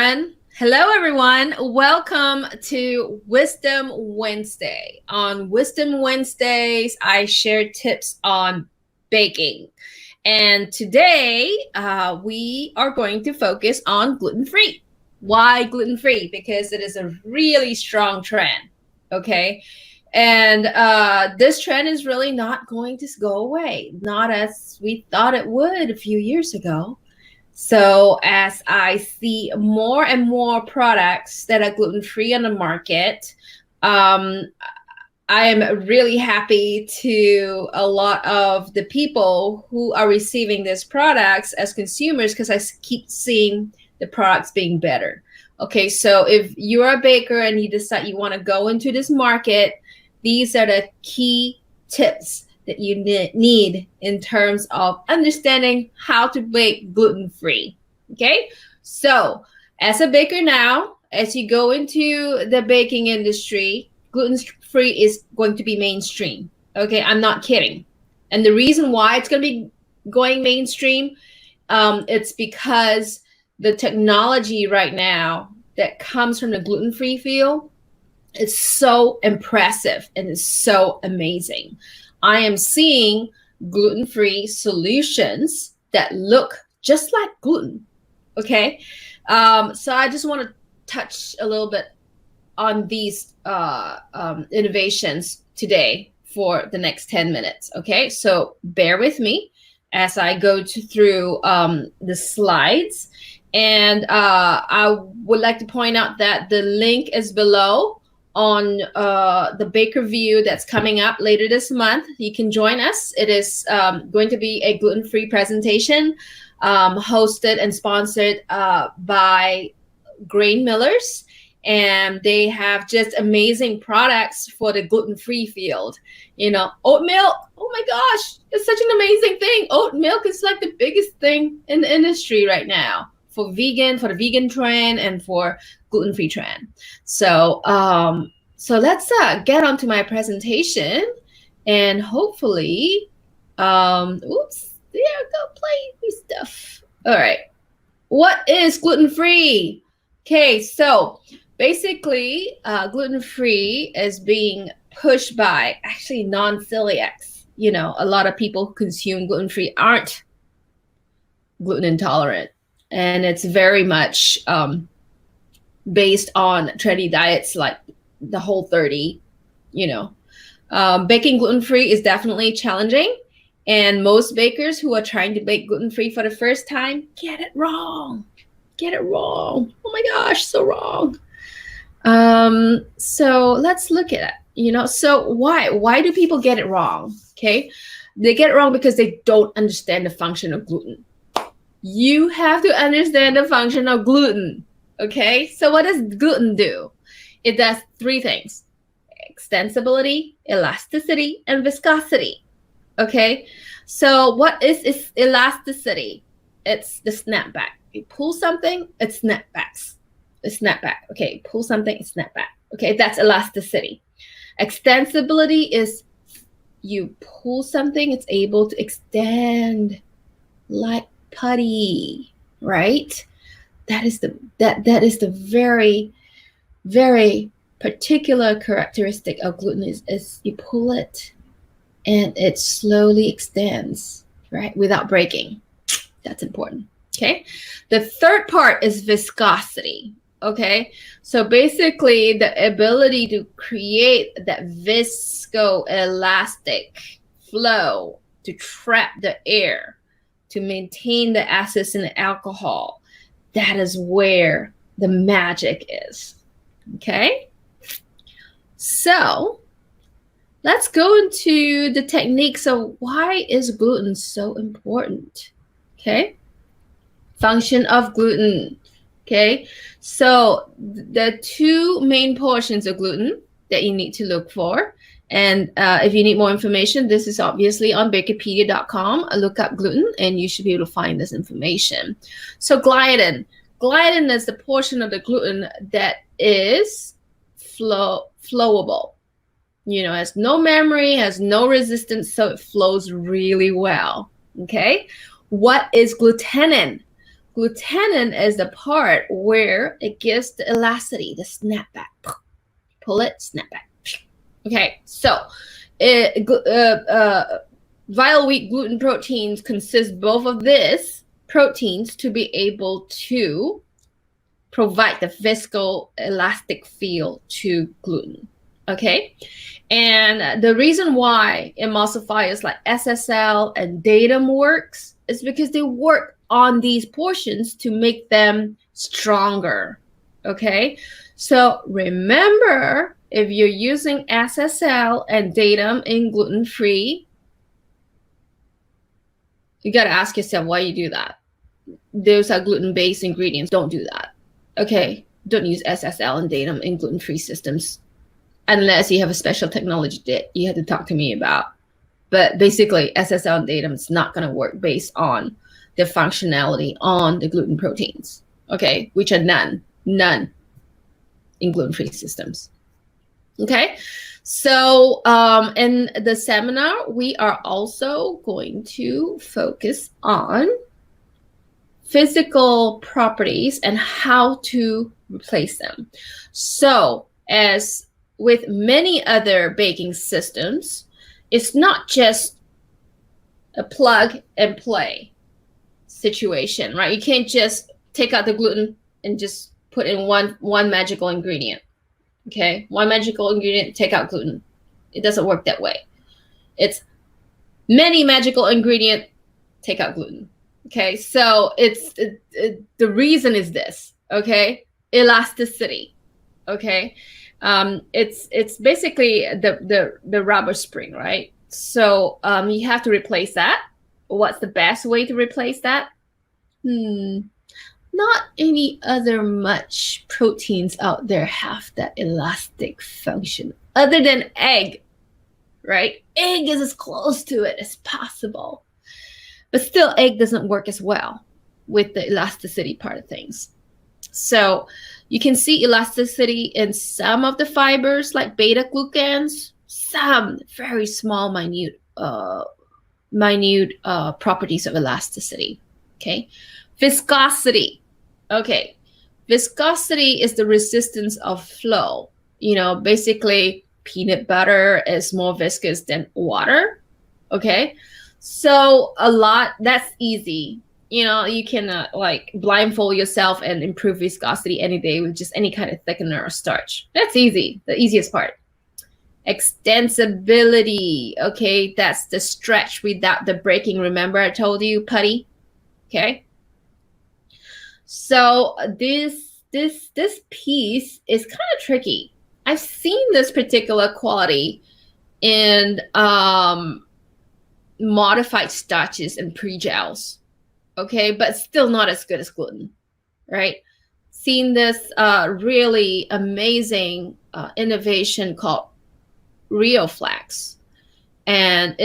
everyone. Hello, everyone. Welcome to Wisdom Wednesday. On Wisdom Wednesdays, I share tips on baking. And today, we are going to focus on gluten-free. Why gluten-free? Because it is a really strong trend. Okay. And this trend is really not going to go away, not as we thought it would a few years ago. So as I see more and more products that are gluten-free on the market, um, I am really happy to a lot of the people who are receiving these products as consumers because I keep seeing the products being better. Okay, so if you're a baker and you decide you want to go into this market, these are the key tips that you need in terms of understanding how to bake gluten-free. Okay, so as a baker now, as you go into the baking industry, gluten-free is going to be mainstream. Okay, I'm not kidding. And the reason why it's going to be going mainstream, it's because the technology right now that comes from the gluten-free field, it's so impressive and it's so amazing. I am seeing gluten-free solutions that look just like gluten. Okay, so I just want to touch a little bit on these innovations today for the next 10 minutes. Okay, so bear with me as I go through the slides. And I would like to point out that the link is below on the Baker View that's coming up later this month. You can join us. It is going to be a gluten-free presentation hosted and sponsored by Grain Millers. And they have just amazing products for the gluten-free field. You know, oat milk, oh my gosh, it's such an amazing thing. Oat milk is like the biggest thing in the industry right now for the vegan trend and for gluten-free trend. So let's get on to my presentation and hopefully, oops, there go play stuff. All right, what is gluten-free? Okay, so basically, gluten-free is being pushed by actually non-celiacs. You know, a lot of people who consume gluten-free aren't gluten intolerant, and it's very much based on trendy diets like the Whole30. You know, baking gluten-free is definitely challenging, and most bakers who are trying to bake gluten-free for the first time get it wrong. Oh my gosh, so wrong. So let's look at it. You know, so why do people get it wrong? Okay, they get it wrong because they don't understand the function of gluten. You have to understand the function of gluten. Okay, so what does gluten do? It does three things: extensibility, elasticity, and viscosity. Okay, so what is its elasticity? It's the snapback. You pull something, it snapbacks. It snapback. Okay, pull something, it snapback. Okay, that's elasticity. Extensibility is you pull something, it's able to extend like putty, right? That is the very, very particular characteristic of gluten is you pull it and it slowly extends, right? Without breaking. That's important. Okay. The third part is viscosity. Okay. So basically the ability to create that viscoelastic flow to trap the air, to maintain the acids and the alcohol. That is where the magic is. Okay. So let's go into the techniques of why is gluten so important. Okay. Function of gluten. Okay. So the two main portions of gluten that you need to look for. And if you need more information, this is obviously on bakerpedia.com. Look up gluten and you should be able to find this information. So gliadin. Gliadin is the portion of the gluten that is flowable. You know, has no memory, has no resistance, so it flows really well. Okay. What is glutenin? Glutenin is the part where it gives the elasticity, the snapback. Pull it, snapback. Okay, so vital wheat gluten proteins consist both of these proteins to be able to provide the viscoelastic feel to gluten. Okay, and the reason why emulsifiers like SSL and Datum works is because they work on these portions to make them stronger. Okay, so remember, if you're using SSL and Datum in gluten-free, you got to ask yourself why you do that. Those are gluten-based ingredients. Don't do that. Okay, don't use SSL and Datum in gluten-free systems unless you have a special technology that you had to talk to me about. But basically, SSL and Datum is not going to work based on the functionality on the gluten proteins, okay, which are none in gluten-free systems. Okay, so in the seminar, we are also going to focus on physical properties and how to replace them. So as with many other baking systems, it's not just a plug and play situation, right? You can't just take out the gluten and just put in one magical ingredient. Okay, one magical ingredient, take out gluten. It doesn't work that way. It's many magical ingredient, take out gluten. Okay, so the reason is this. Okay, elasticity. Okay, it's basically the rubber spring, right? So you have to replace that. What's the best way to replace that? Not any other much proteins out there have that elastic function other than egg, right? Egg is as close to it as possible. But still, egg doesn't work as well with the elasticity part of things. So you can see elasticity in some of the fibers like beta glucans, some very small, minute properties of elasticity. Okay, viscosity. Okay, viscosity is the resistance of flow. You know, basically peanut butter is more viscous than water. Okay, so that's easy. You know, you can like blindfold yourself and improve viscosity any day with just any kind of thickener or starch. That's easy, the easiest part. Extensibility. Okay, that's the stretch without the breaking. Remember I told you, putty? Okay. So this piece is kind of tricky. I've seen this particular quality in modified starches and pre-gels, okay, but still not as good as gluten, right? Seen this really amazing innovation called ReoFlex, and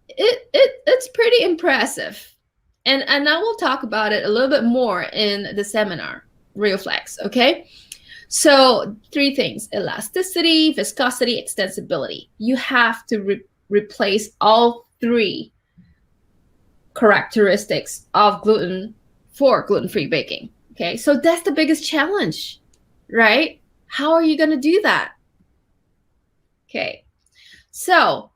it's pretty impressive. And I will talk about it a little bit more in the seminar, ReoFlex, okay? So 3 things: elasticity, viscosity, extensibility. You have to replace all 3 characteristics of gluten for gluten-free baking, okay? So that's the biggest challenge, right? How are you going to do that? Okay, so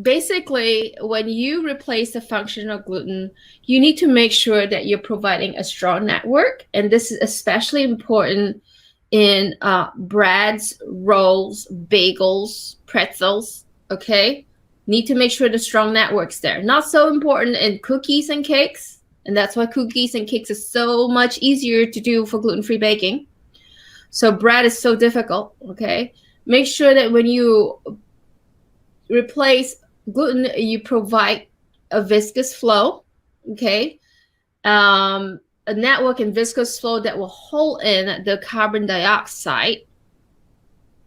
basically, when you replace the function of gluten, you need to make sure that you're providing a strong network. And this is especially important in breads, rolls, bagels, pretzels, okay? Need to make sure the strong network's there. Not so important in cookies and cakes. And that's why cookies and cakes is so much easier to do for gluten-free baking. So bread is so difficult, okay? Make sure that when you replace gluten, you provide a viscous flow, okay? A network and viscous flow that will hold in the carbon dioxide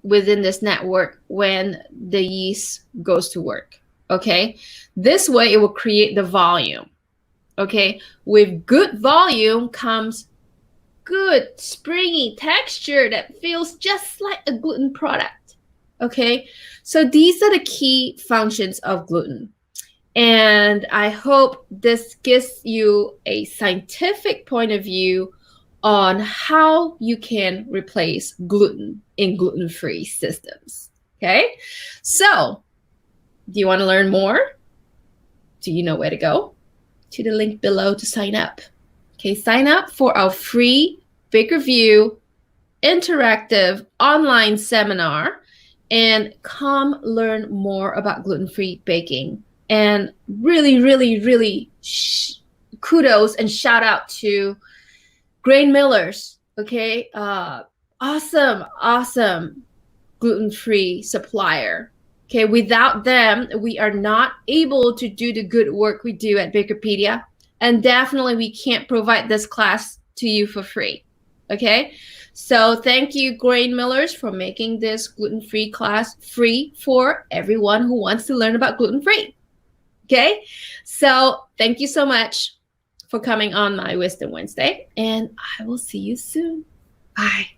within this network when the yeast goes to work, okay? This way it will create the volume, okay? With good volume comes good springy texture that feels just like a gluten product, okay? So these are the key functions of gluten. And I hope this gives you a scientific point of view on how you can replace gluten in gluten-free systems. Okay, so do you want to learn more? Do you know where to go? To the link below to sign up. Okay, sign up for our free Baker View interactive online seminar and come learn more about gluten-free baking. And really, really, really kudos and shout out to grain millers. Okay, awesome gluten-free supplier. Okay, without them, we are not able to do the good work we do at Bakerpedia. And definitely we can't provide this class to you for free. Okay, so thank you, grain millers, for making this gluten-free class free for everyone who wants to learn about gluten-free. Okay, so thank you so much for coming on my Wisdom Wednesday, and I will see you soon. Bye.